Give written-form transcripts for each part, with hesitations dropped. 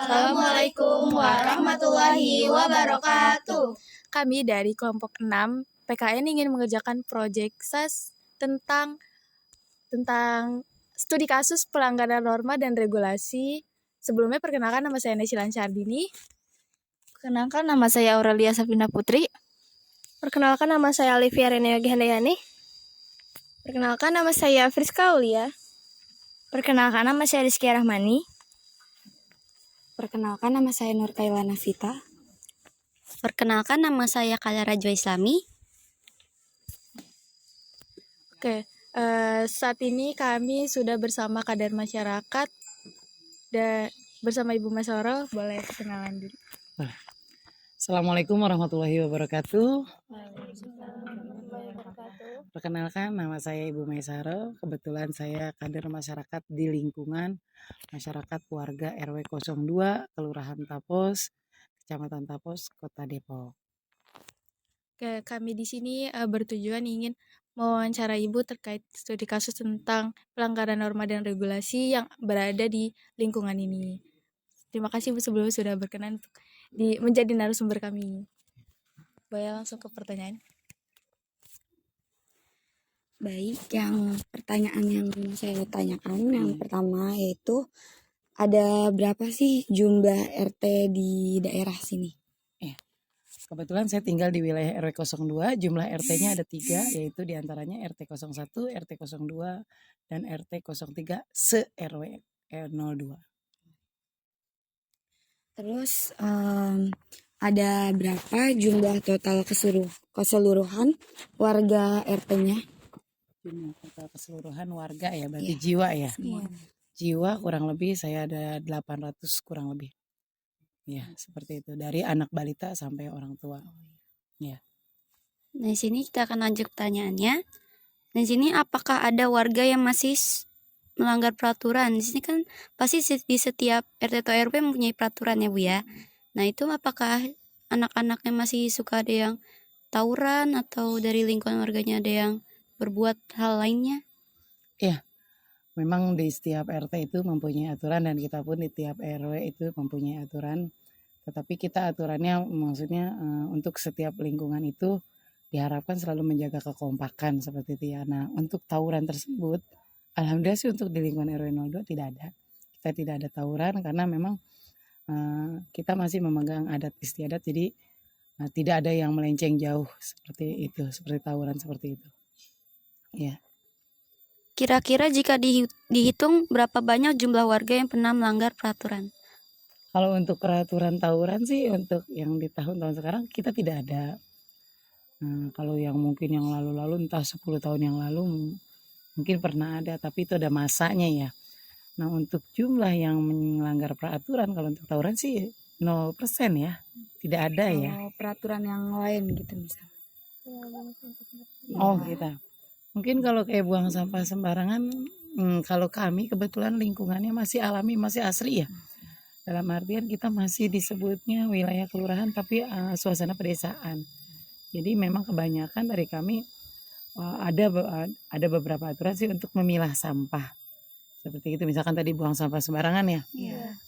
Assalamualaikum warahmatullahi wabarakatuh. Kami dari kelompok 6 PKN ingin mengerjakan proyek SAS tentang studi kasus pelanggaran norma dan regulasi. Sebelumnya perkenalkan, nama saya Naysila Syardini. Perkenalkan, nama saya Aurelia Safina Putri. Perkenalkan, nama saya Olivia Renea Handayani. Perkenalkan, nama saya Friska Aulia. Perkenalkan, nama saya Rizky Rahmani. Perkenalkan, nama saya Nur Kailana Vita. Perkenalkan, nama saya Kala Rajwa Islami. Oke, saat ini kami sudah bersama kader masyarakat dan bersama Ibu Maisaro. Boleh perkenalan dulu. Assalamualaikum warahmatullahi wabarakatuh. Perkenalkan, nama saya Ibu Maisaro. Kebetulan saya kader masyarakat di lingkungan masyarakat warga RW 02, Kelurahan Tapos, Kecamatan Tapos, Kota Depok. Oke, kami di sini bertujuan ingin mewawancara Ibu terkait studi kasus tentang pelanggaran norma dan regulasi yang berada di lingkungan ini. Terima kasih Bu sebelumnya sudah berkenan untuk menjadi narasumber kami. Boleh langsung ke pertanyaan. Baik, yang pertanyaan yang saya tanyakan yang pertama yaitu ada berapa sih jumlah RT di daerah sini? Kebetulan saya tinggal di wilayah RW 02, jumlah RT-nya ada 3, yaitu diantaranya RT 01, RT 02, dan RT 03 se-RW 02. Terus ada berapa jumlah total keseluruhan warga RT-nya? Jumlah total keseluruhan warga ya, berarti jiwa ya? Jiwa kurang lebih saya ada 800 kurang lebih. Ya, seperti itu. Dari anak balita sampai orang tua. Ya. Nah, di sini kita akan lanjut pertanyaannya. Di sini apakah ada warga yang masih melanggar peraturan? Di sini kan pasti di setiap RT atau RW mempunyai peraturan ya Bu ya. Nah, itu apakah anak-anaknya masih suka ada yang tawuran atau dari lingkungan warganya ada yang berbuat hal lainnya? Ya, memang di setiap RT itu mempunyai aturan dan kita pun di tiap RW itu mempunyai aturan. Tetapi kita aturannya maksudnya untuk setiap lingkungan itu diharapkan selalu menjaga kekompakan seperti itu ya. Nah, untuk tawuran tersebut, alhamdulillah sih untuk di lingkungan RW 02 tidak ada. Kita tidak ada tawuran karena memang kita masih memegang adat istiadat, jadi tidak ada yang melenceng jauh seperti itu, seperti tawuran seperti itu. Ya. Kira-kira jika dihitung berapa banyak jumlah warga yang pernah melanggar peraturan? Kalau untuk peraturan tawuran sih untuk yang di tahun-tahun sekarang kita tidak ada. Kalau yang mungkin yang lalu-lalu entah 10 tahun yang lalu mungkin pernah ada, tapi itu ada masanya ya. Nah, untuk jumlah yang melanggar peraturan kalau untuk tawuran sih 0% ya. Tidak ada ya. Peraturan yang lain gitu misalnya. Oh, kita. Mungkin kalau kayak buang sampah sembarangan, kalau kami kebetulan lingkungannya masih alami, masih asri ya. Dalam artian kita masih disebutnya wilayah kelurahan tapi suasana pedesaan. Jadi memang kebanyakan dari kami ada beberapa aturan sih untuk memilah sampah. Seperti itu, misalkan tadi buang sampah sembarangan ya.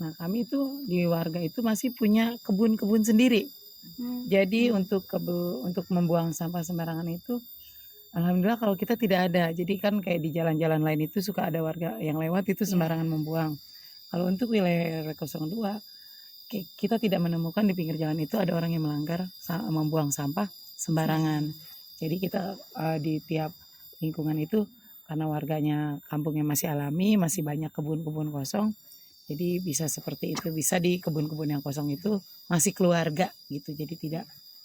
Nah, kami itu di warga itu masih punya kebun-kebun sendiri. Jadi untuk membuang sampah sembarangan itu alhamdulillah kalau kita tidak ada. Jadi kan kayak di jalan-jalan lain itu suka ada warga yang lewat itu sembarangan membuang. Kalau untuk wilayah RW 02 kita tidak menemukan di pinggir jalan itu ada orang yang melanggar membuang sampah sembarangan. Jadi kita di tiap lingkungan itu karena warganya kampungnya masih alami, masih banyak kebun-kebun kosong. Jadi bisa seperti itu, bisa di kebun-kebun yang kosong itu masih keluarga gitu. Jadi tidak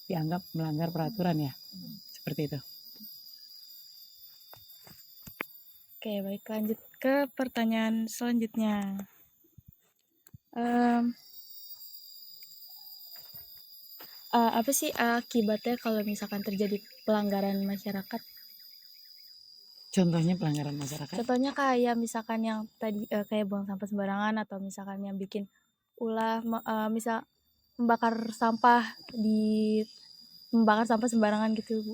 dianggap melanggar peraturan ya. Seperti itu. Oke, baik, lanjut ke pertanyaan selanjutnya. Apa sih akibatnya kalau misalkan terjadi pelanggaran masyarakat? Contohnya pelanggaran masyarakat? Contohnya kayak misalkan yang tadi kayak buang sampah sembarangan atau misalkan yang bikin ulah misal membakar sampah sembarangan gitu, Bu.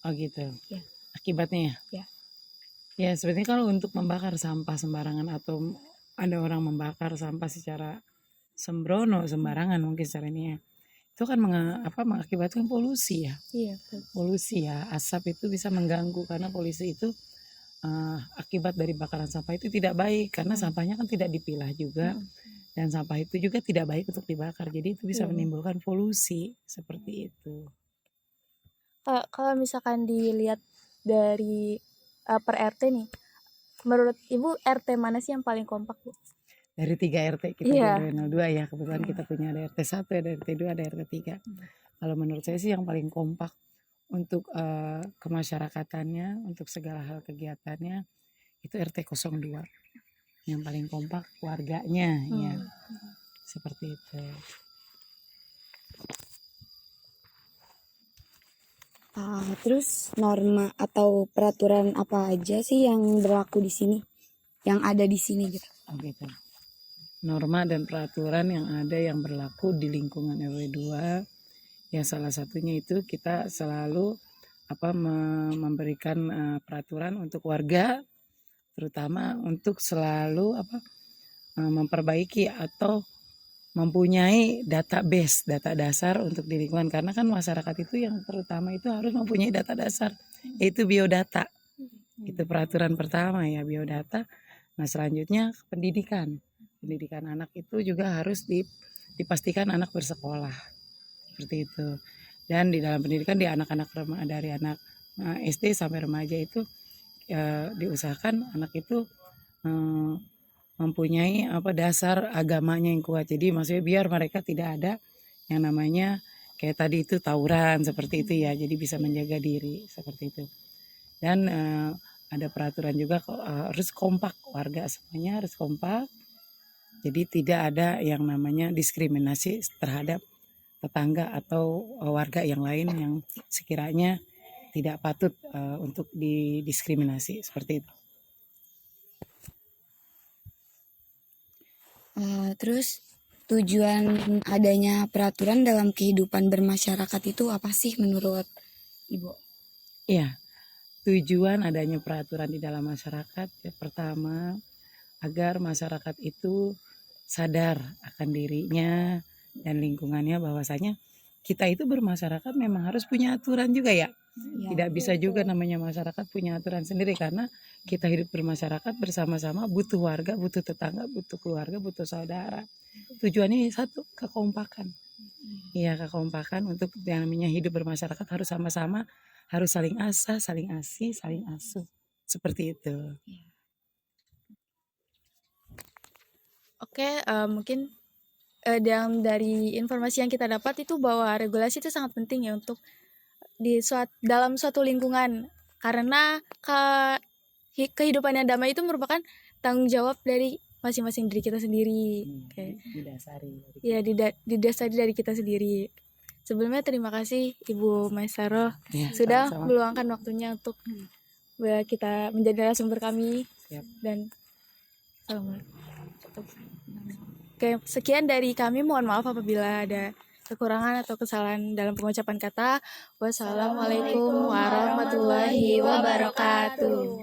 Oh gitu. Ya. Akibatnya ya? Ya sebenarnya kalau untuk membakar sampah sembarangan atau ada orang membakar sampah secara sembrono sembarangan mungkin secara ini ya. Itu kan mengakibatkan polusi ya. Iya. Polusi ya, asap itu bisa mengganggu karena polusi itu akibat dari bakaran sampah itu tidak baik karena sampahnya kan tidak dipilah juga. Dan sampah itu juga tidak baik untuk dibakar. Jadi itu bisa menimbulkan polusi seperti itu. Kalau misalkan dilihat dari per RT nih, menurut Ibu RT mana sih yang paling kompak, Bu? Dari 3 RT kita Iya. di RW 02 ya, kebetulan kita punya ada RT 1, ada RT 2, ada RT 3. Kalau menurut saya sih yang paling kompak untuk kemasyarakatannya, untuk segala hal kegiatannya itu RT 02. Yang paling kompak warganya ya. Seperti itu. Terus norma atau peraturan apa aja sih yang berlaku di sini? Yang ada di sini gitu. Oh gitu. Norma dan peraturan yang ada yang berlaku di lingkungan RW 2 yang salah satunya itu kita selalu memberikan peraturan untuk warga, terutama untuk selalu memperbaiki atau mempunyai data dasar untuk di lingkungan, karena kan masyarakat itu yang terutama itu harus mempunyai data dasar, yaitu biodata. Itu peraturan pertama ya, biodata. Nah selanjutnya pendidikan anak itu juga harus dipastikan anak bersekolah seperti itu. Dan di dalam pendidikan di anak-anak dari anak SD sampai remaja itu diusahakan anak itu mempunyai dasar agamanya yang kuat. Jadi maksudnya biar mereka tidak ada yang namanya kayak tadi itu tawuran seperti itu ya. Jadi bisa menjaga diri seperti itu. Dan ada peraturan juga harus kompak, warga semuanya harus kompak. Jadi tidak ada yang namanya diskriminasi terhadap tetangga atau warga yang lain yang sekiranya tidak patut untuk didiskriminasi seperti itu. Terus tujuan adanya peraturan dalam kehidupan bermasyarakat itu apa sih menurut Ibu? Iya, tujuan adanya peraturan di dalam masyarakat pertama agar masyarakat itu sadar akan dirinya dan lingkungannya, bahwasanya kita itu bermasyarakat memang harus punya aturan juga ya. Tidak bisa juga namanya masyarakat punya aturan sendiri, karena kita hidup bermasyarakat bersama-sama, butuh warga, butuh tetangga, butuh keluarga, butuh saudara. Tujuannya satu, kekompakan. Iya, kekompakan untuk yang namanya hidup bermasyarakat harus sama-sama, harus saling asah, saling asih, saling asuh. Seperti itu. Oke, mungkin dari informasi yang kita dapat itu bahwa regulasi itu sangat penting ya untuk dalam suatu lingkungan, karena kehidupan yang damai itu merupakan tanggung jawab dari masing-masing diri kita sendiri. Didasari dari kita sendiri. Sebelumnya terima kasih Ibu Maisaro sudah meluangkan waktunya untuk kita menjadi narasumber kami. Dan Oke, sekian dari kami. Mohon maaf apabila ada kekurangan atau kesalahan dalam pengucapan kata. Wassalamualaikum warahmatullahi wabarakatuh.